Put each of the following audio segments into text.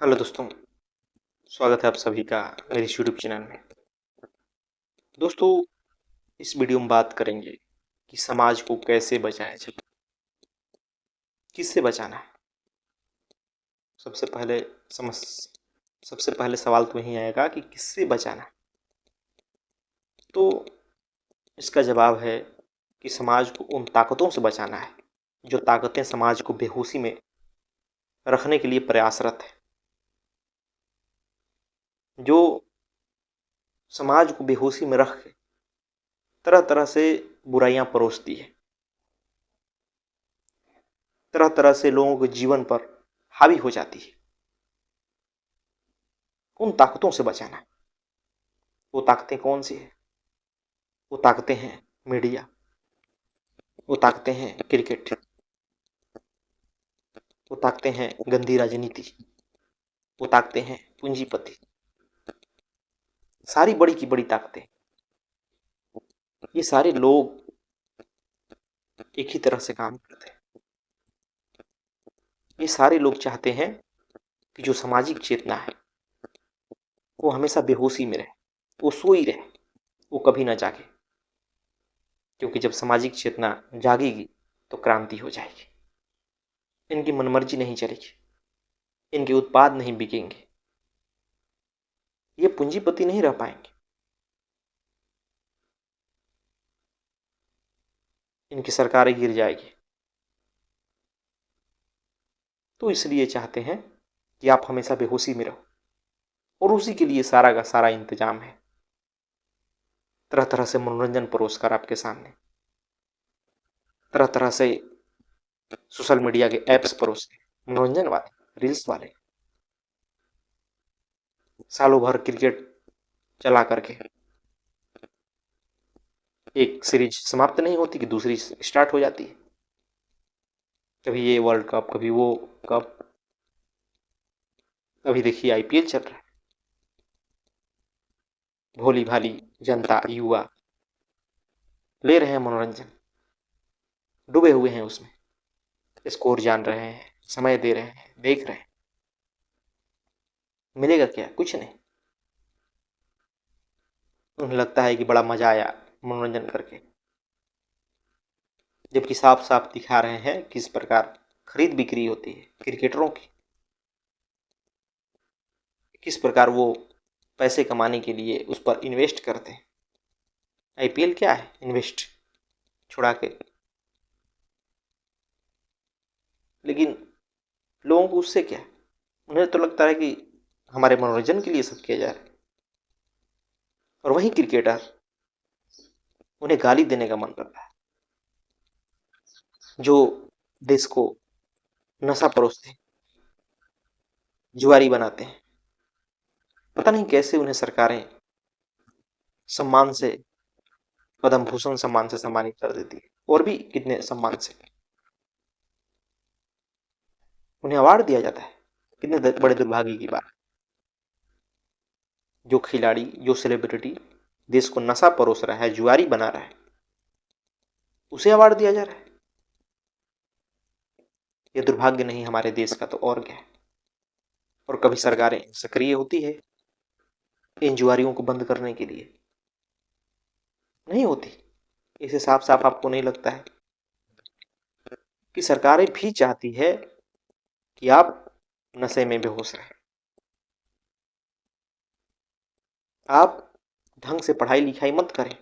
Hello दोस्तों, स्वागत है आप सभी का मेरे इस यूट्यूब चैनल में। दोस्तों, इस वीडियो में बात करेंगे कि समाज को कैसे बचाया जाए, किससे बचाना है। सबसे पहले समझ सबसे पहले सवाल तो यही आएगा कि किससे बचाना है। तो इसका जवाब है कि समाज को उन ताकतों से बचाना है जो ताकतें समाज को बेहोशी में रखने के लिए प्रयासरत है, जो समाज को बेहोशी में रख के तरह तरह से बुराइयां परोसती है, तरह तरह से लोगों के जीवन पर हावी हो जाती है। उन ताकतों से बचाना है। वो ताकतें कौन सी है? वो ताकतें हैं मीडिया, वो ताकतें हैं क्रिकेट, वो ताकतें हैं गंदी राजनीति, वो ताकतें हैं पूंजीपति। सारी बड़ी की बड़ी ताकतें, ये सारे लोग एक ही तरह से काम करते हैं। ये सारे लोग चाहते हैं कि जो सामाजिक चेतना है वो हमेशा बेहोशी में रहे, वो सोई रहे, वो कभी ना जागे। क्योंकि जब सामाजिक चेतना जागेगी तो क्रांति हो जाएगी। इनकी मनमर्जी नहीं चलेगी, इनके उत्पाद नहीं बिकेंगे, ये पूंजीपति नहीं रह पाएंगे, इनकी सरकारें गिर जाएगी। तो इसलिए चाहते हैं कि आप हमेशा बेहोशी में रहो, और उसी के लिए सारा का सारा इंतजाम है। तरह तरह से मनोरंजन परोस कर आपके सामने, तरह तरह से सोशल मीडिया के ऐप्स परोस के, मनोरंजन वाले, रील्स वाले, सालों भर क्रिकेट चला करके एक सीरीज समाप्त नहीं होती कि दूसरी स्टार्ट हो जाती है। कभी ये वर्ल्ड कप, कभी वो कप। अभी देखिए आईपीएल चल रहा है। भोली भाली जनता, युवा ले रहे हैं मनोरंजन, डूबे हुए हैं उसमें, स्कोर जान रहे हैं, समय दे रहे हैं, देख रहे हैं। मिलेगा क्या? कुछ नहीं। उन्हें लगता है कि बड़ा मजा आया मनोरंजन करके, जबकि साफ साफ दिखा रहे हैं किस प्रकार खरीद बिक्री होती है क्रिकेटरों की, किस प्रकार वो पैसे कमाने के लिए उस पर इन्वेस्ट करते हैं। आईपीएल क्या है? इन्वेस्ट छुड़ा के। लेकिन लोगों को उससे क्या है? उन्हें तो लगता है कि हमारे मनोरंजन के लिए सब किया जा रहा है। और वही क्रिकेटर, उन्हें गाली देने का मन करता है, जो देश को नशा परोसते हैं, जुआरी बनाते हैं। पता नहीं कैसे उन्हें सरकारें सम्मान से, पद्म भूषण सम्मान से सम्मानित कर देती है, और भी कितने सम्मान से उन्हें अवार्ड दिया जाता है। कितने बड़े दुर्भाग्य की बात। जो खिलाड़ी, जो सेलिब्रिटी देश को नशा परोस रहा है, जुआरी बना रहा है, उसे अवार्ड दिया जा रहा है। ये दुर्भाग्य नहीं हमारे देश का तो और क्या है। और कभी सरकारें सक्रिय होती है इन जुआरियों को बंद करने के लिए? नहीं होती। इसे साफ साफ आपको नहीं लगता है कि सरकारें भी चाहती है कि आप नशे में बेहोश रहें, आप ढंग से पढ़ाई लिखाई मत करें,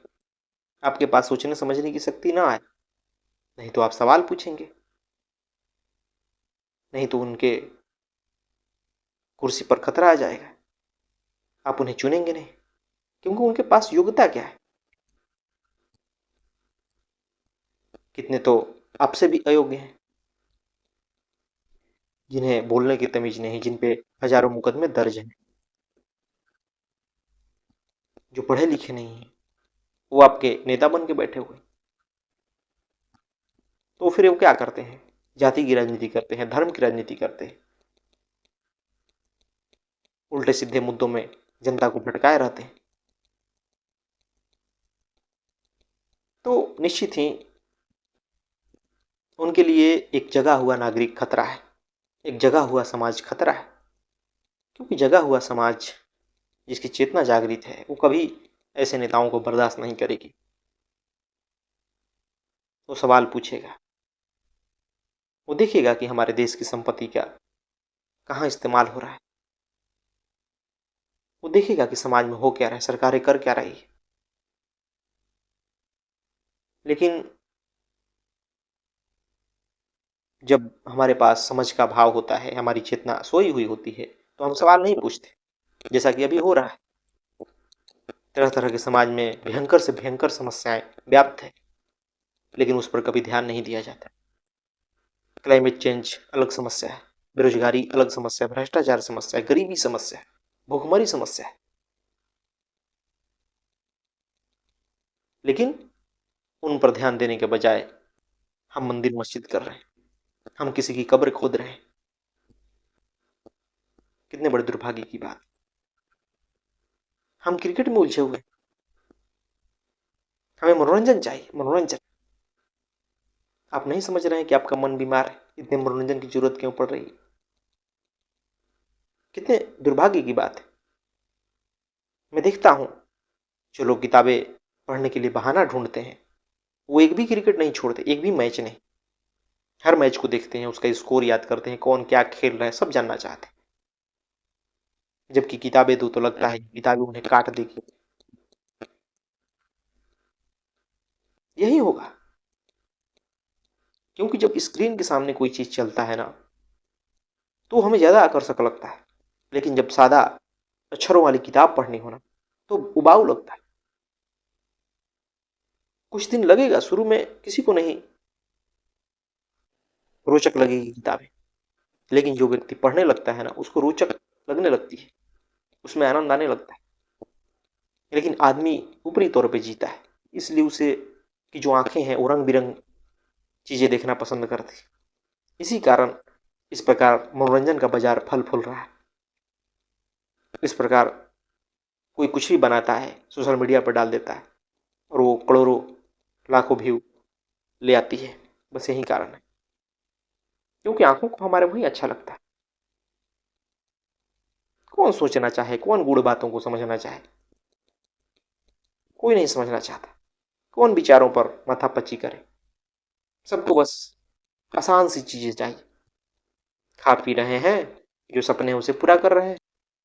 आपके पास सोचने समझने की शक्ति ना आए। नहीं तो आप सवाल पूछेंगे, नहीं तो उनके कुर्सी पर खतरा आ जाएगा। आप उन्हें चुनेंगे नहीं, क्योंकि उनके पास योग्यता क्या है। कितने तो आपसे भी अयोग्य हैं, जिन्हें बोलने की तमीज नहीं, जिन पे हजारों मुकदमे दर्ज हैं, जो पढ़े लिखे नहीं हैं, वो आपके नेता बन के बैठे हुए। तो फिर वो क्या करते हैं? जाति की राजनीति करते हैं, धर्म की राजनीति करते हैं, उल्टे सीधे मुद्दों में जनता को भटकाए रहते हैं। तो निश्चित ही उनके लिए एक जगा हुआ नागरिक खतरा है, एक जगा हुआ समाज खतरा है। क्योंकि जगा हुआ समाज, जिसकी चेतना जागृत है, वो कभी ऐसे नेताओं को बर्दाश्त नहीं करेगी। वो सवाल पूछेगा, वो देखेगा कि हमारे देश की संपत्ति का कहाँ इस्तेमाल हो रहा है। वो देखेगा कि समाज में हो क्या रहा है, सरकारें कर क्या रही है। लेकिन जब हमारे पास समझ का भाव होता है, हमारी चेतना सोई हुई होती है, तो हम सवाल नहीं पूछते, जैसा कि अभी हो रहा है। तरह तरह के समाज में भयंकर से भयंकर समस्याएं व्याप्त है, लेकिन उस पर कभी ध्यान नहीं दिया जाता। क्लाइमेट चेंज अलग समस्या है, बेरोजगारी अलग समस्या है, भ्रष्टाचार समस्या है, गरीबी समस्या है, भूखमरी समस्या है। लेकिन उन पर ध्यान देने के बजाय हम मंदिर मस्जिद कर रहे हैं, हम किसी की कब्र खोद रहे हैं। कितने बड़े दुर्भाग्य की बात। हम क्रिकेट में उलझे हुए, हमें मनोरंजन चाहिए, मनोरंजन। आप नहीं समझ रहे हैं कि आपका मन बीमार है, इतने मनोरंजन की जरूरत क्यों पड़ रही है। कितने दुर्भाग्य की बात है। मैं देखता हूं, जो लोग किताबें पढ़ने के लिए बहाना ढूंढते हैं, वो एक भी क्रिकेट नहीं छोड़ते, एक भी मैच नहीं। हर मैच को देखते हैं, उसका स्कोर याद करते हैं, कौन क्या खेल रहा है, सब जानना चाहते हैं। जबकि किताबें दो तो लगता है किताबें उन्हें काट देगी। यही होगा, क्योंकि जब स्क्रीन के सामने कोई चीज चलता है ना, तो हमें ज्यादा आकर्षक लगता है। लेकिन जब सादा अक्षरों वाली किताब पढ़नी हो ना, तो उबाऊ लगता है। कुछ दिन लगेगा, शुरू में किसी को नहीं रोचक लगेगी किताबें, लेकिन जो व्यक्ति पढ़ने लगता है ना, उसको रोचक लगने लगती है, उसमें आनंद आने लगता है। लेकिन आदमी ऊपरी तौर पे जीता है, इसलिए उसे की जो आंखें हैं वो रंग बिरंग चीजें देखना पसंद करती है। इसी कारण इस प्रकार मनोरंजन का बाजार फल फूल रहा है। इस प्रकार कोई कुछ भी बनाता है, सोशल मीडिया पर डाल देता है, और वो करोड़ों लाखों व्यू ले आती है। बस यही कारण है, क्योंकि आंखों को हमारे वही अच्छा लगता है। कौन सोचना चाहे, कौन गूढ़ बातों को समझना चाहे, कोई नहीं समझना चाहता। कौन विचारों पर माथापच्ची करे। सबको बस आसान सी चीजें चाहिए। खा पी रहे हैं, जो सपने हैं उसे पूरा कर रहे हैं,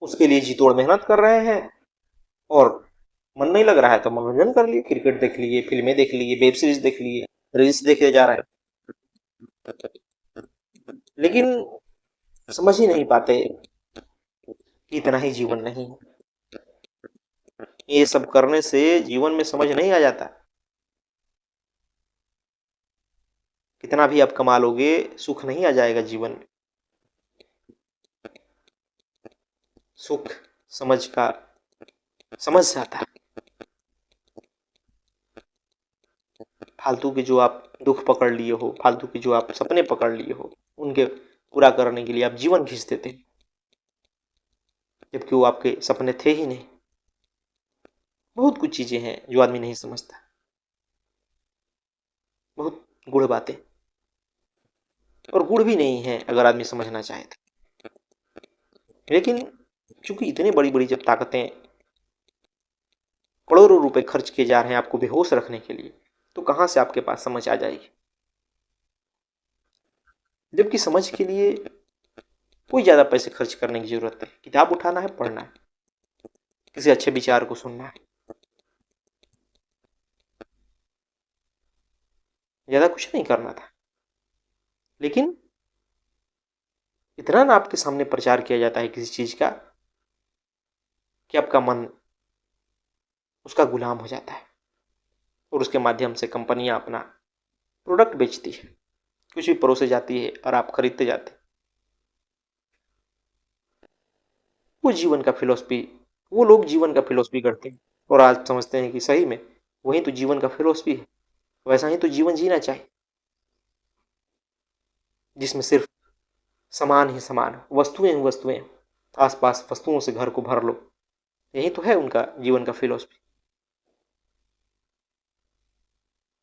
उसके लिए जी तोड़ मेहनत कर रहे हैं, और मन नहीं लग रहा है तो मनोरंजन कर लिए, क्रिकेट देख लिए, फिल्में देख लिए, वेब सीरीज देख लिए, रील्स देखे जा रहे हैं। लेकिन समझ ही नहीं पाते कि इतना ही जीवन नहीं है। ये सब करने से जीवन में समझ नहीं आ जाता। कितना भी आप कमा लोगे, सुख नहीं आ जाएगा जीवन में। सुख समझ का समझ से आता है। फालतू के जो आप दुख पकड़ लिए हो, फालतू के जो आप सपने पकड़ लिए हो, उनके पूरा करने के लिए आप जीवन खींच देते हैं, जबकि वो आपके सपने थे ही नहीं। बहुत कुछ चीजें हैं जो आदमी नहीं समझता, बहुत गूढ़ बातें, और गूढ़ भी नहीं है अगर आदमी समझना चाहे तो। लेकिन चूंकि इतनी बड़ी बड़ी जब ताकतें करोड़ों रुपए खर्च किए जा रहे हैं आपको बेहोश रखने के लिए, तो कहां से आपके पास समझ आ जाएगी। जबकि समझ के लिए कोई ज्यादा पैसे खर्च करने की जरूरत नहीं, किताब उठाना है, पढ़ना है, किसी अच्छे विचार को सुनना है, ज्यादा कुछ नहीं करना था। लेकिन इतना ना आपके सामने प्रचार किया जाता है किसी चीज का, कि आपका मन उसका गुलाम हो जाता है, और उसके माध्यम से कंपनियां अपना प्रोडक्ट बेचती है, कुछ भी परोसे जाती है और आप खरीदते जाते हैं। वो जीवन का फिलोसफी, वो लोग जीवन का फिलोसफी करते हैं, और आज समझते हैं कि सही में वही तो जीवन का फिलोसफी है। वैसा ही तो जीवन जीना चाहिए, जिसमें सिर्फ समान ही समान हो, वस्तुएं ही वस्तुएं हो, आसपास वस्तुओं से घर को भर लो। यही तो है उनका जीवन का फिलोसफी।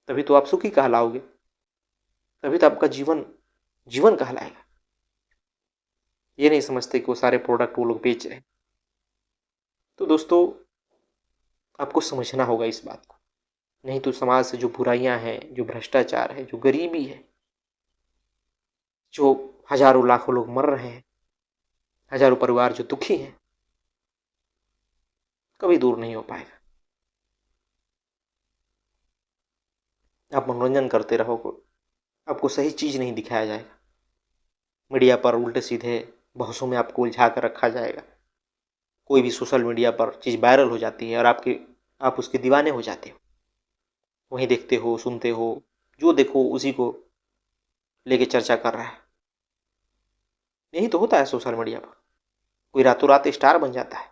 तभी तो आप सुखी कहलाओगे, तभी तो आपका जीवन जीवन कहलाएगा। ये नहीं समझते कि वो सारे प्रोडक्ट वो लोग बेच रहे हैं। तो दोस्तों, आपको समझना होगा इस बात को, नहीं तो समाज से जो बुराइयां हैं, जो भ्रष्टाचार है, जो गरीबी है, जो हजारों लाखों लोग मर रहे हैं, हजारों परिवार जो दुखी हैं, कभी दूर नहीं हो पाएगा। आप मनोरंजन करते रहोगे, आपको सही चीज नहीं दिखाया जाएगा, मीडिया पर उल्टे सीधे बहसों में आपको उलझा कर रखा जाएगा। कोई भी सोशल मीडिया पर चीज वायरल हो जाती है और आप उसके दीवाने हो जाते हो, वहीं देखते हो, सुनते हो, जो देखो उसी को लेके चर्चा कर रहा है। यही तो होता है सोशल मीडिया पर, कोई रातों रात स्टार बन जाता है,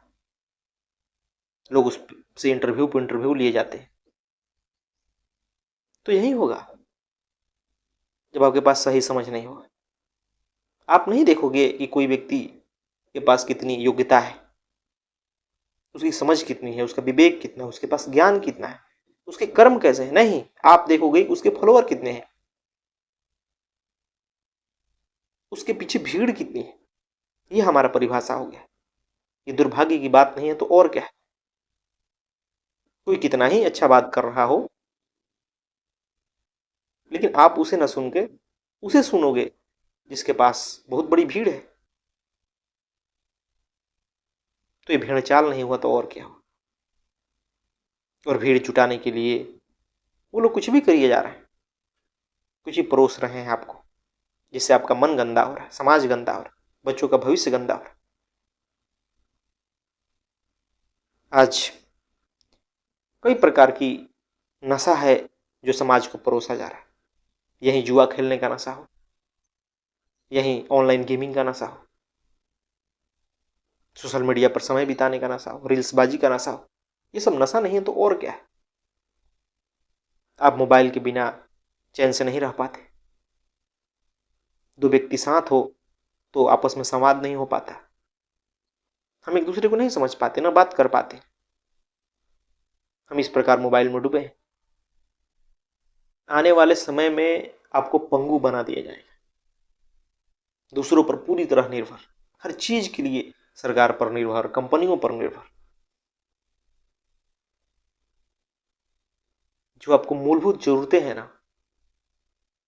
लोग उससे इंटरव्यू पे इंटरव्यू लिए जाते हैं। तो यही होगा जब आपके पास सही समझ नहीं होगा। आप नहीं देखोगे कि कोई व्यक्ति के पास कितनी योग्यता है, उसकी समझ कितनी है, उसका विवेक कितना है, उसके पास ज्ञान कितना है, उसके कर्म कैसे हैं। नहीं, आप देखोगे कि उसके फॉलोअर कितने हैं, उसके पीछे भीड़ कितनी है। ये हमारा परिभाषा हो गया। ये दुर्भाग्य की बात नहीं है तो और क्या है। कोई कितना ही अच्छा बात कर रहा हो, लेकिन आप उसे न सुन के उसे सुनोगे जिसके पास बहुत बड़ी भीड़ है, तो ये भेड़ चाल नहीं हुआ तो और क्या हो। और भीड़ जुटाने के लिए वो लोग कुछ भी करिए जा रहे हैं, कुछ भी परोस रहे हैं आपको, जिससे आपका मन गंदा हो रहा है, समाज गंदा हो रहा है, बच्चों का भविष्य गंदा हो रहा है। आज कई प्रकार की नशा है जो समाज को परोसा जा रहा है। यही जुआ खेलने का नशा हो, यही ऑनलाइन गेमिंग का नशा हो, सोशल मीडिया पर समय बिताने का नशा हो, रील्सबाजी का नशा हो। ये सब नशा नहीं है तो और क्या है। आप मोबाइल के बिना चैन से नहीं रह पाते, दो व्यक्ति साथ हो तो आपस में संवाद नहीं हो पाता, हम एक दूसरे को नहीं समझ पाते, ना बात कर पाते। हम इस प्रकार मोबाइल में डूबे हैं। आने वाले समय में आपको पंगु बना दिया जाएगा, दूसरों पर पूरी तरह निर्भर, हर चीज के लिए सरकार पर निर्भर, कंपनियों पर निर्भर। जो आपको मूलभूत जरूरतें हैं ना,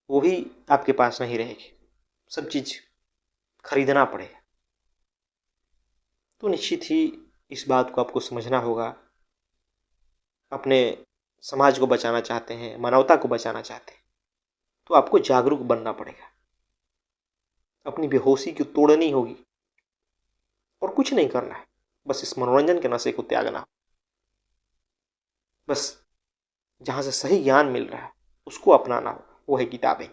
वो भी आपके पास नहीं रहेगी, सब चीज खरीदना पड़ेगा। तो निश्चित ही इस बात को आपको समझना होगा। अपने समाज को बचाना चाहते हैं, मानवता को बचाना चाहते हैं, तो आपको जागरूक बनना पड़ेगा। अपनी बेहोशी को तोड़नी होगी और कुछ नहीं करना है, बस इस मनोरंजन के नशे को त्यागना। बस जहां से सही ज्ञान मिल रहा है उसको अपनाना हो, वो है किताबें,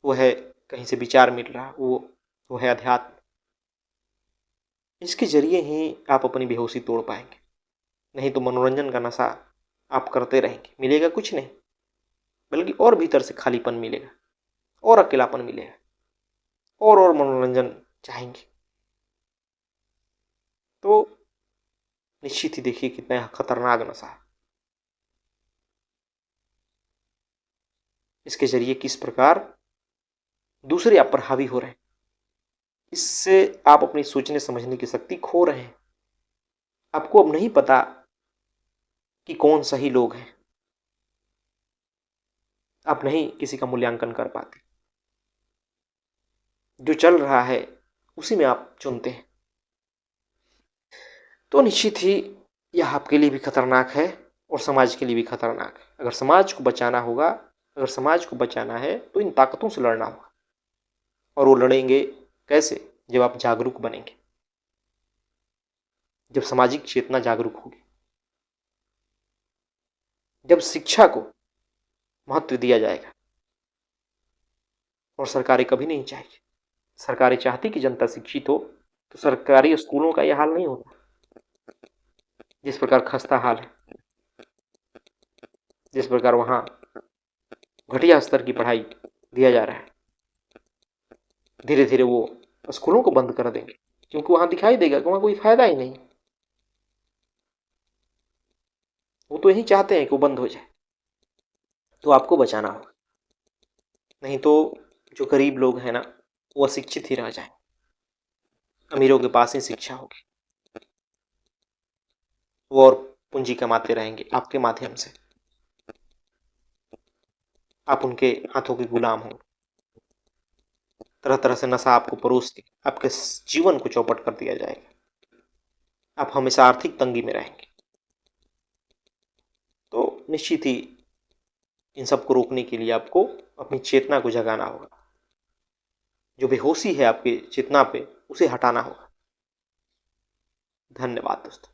वो है कहीं से विचार मिल रहा है, वो है अध्यात्म। इसके जरिए ही आप अपनी बेहोशी तोड़ पाएंगे। नहीं तो मनोरंजन का नशा आप करते रहेंगे, मिलेगा कुछ नहीं, बल्कि और भीतर से खालीपन मिलेगा, और अकेलापन मिलेगा, और मनोरंजन चाहेंगे। तो निश्चित ही देखिए कितना खतरनाक नशा है। इसके जरिए किस प्रकार दूसरे आप पर हावी हो रहे हैं, इससे आप अपनी सोचने समझने की शक्ति खो रहे हैं। आपको अब नहीं पता कि कौन सही लोग हैं, आप नहीं किसी का मूल्यांकन कर पाते, जो चल रहा है उसी में आप चुनते हैं। तो निश्चित ही यह आपके लिए भी खतरनाक है और समाज के लिए भी खतरनाक है। अगर समाज को बचाना होगा, अगर समाज को बचाना है तो इन ताकतों से लड़ना होगा। और वो लड़ेंगे कैसे? जब आप जागरूक बनेंगे, जब सामाजिक चेतना जागरूक होगी, जब शिक्षा को महत्व दिया जाएगा। और सरकारें कभी नहीं चाहेगी, सरकारें चाहती कि जनता शिक्षित हो, तो सरकारी स्कूलों का यह हाल नहीं होता जिस प्रकार खस्ता हाल है, जिस प्रकार वहां घटिया स्तर की पढ़ाई दिया जा रहा है। धीरे धीरे वो स्कूलों को बंद कर देंगे, क्योंकि वहां दिखाई देगा कि वहां कोई फायदा ही नहीं। वो तो यही चाहते हैं कि वो बंद हो जाए। तो आपको बचाना होगा, नहीं तो जो गरीब लोग हैं ना, वो अशिक्षित ही रह जाएं। अमीरों के पास ही शिक्षा होगी, वो और पूंजी कमाते रहेंगे आपके माध्यम से। आप उनके हाथों के गुलाम होंगे। तरह तरह से नशा आपको परोस के आपके जीवन को चौपट कर दिया जाएगा। आप हमेशा आर्थिक तंगी में रहेंगे। तो निश्चित ही इन सबको रोकने के लिए आपको अपनी चेतना को जगाना होगा। जो बेहोशी है आपकी चेतना पे, उसे हटाना होगा। धन्यवाद दोस्तों।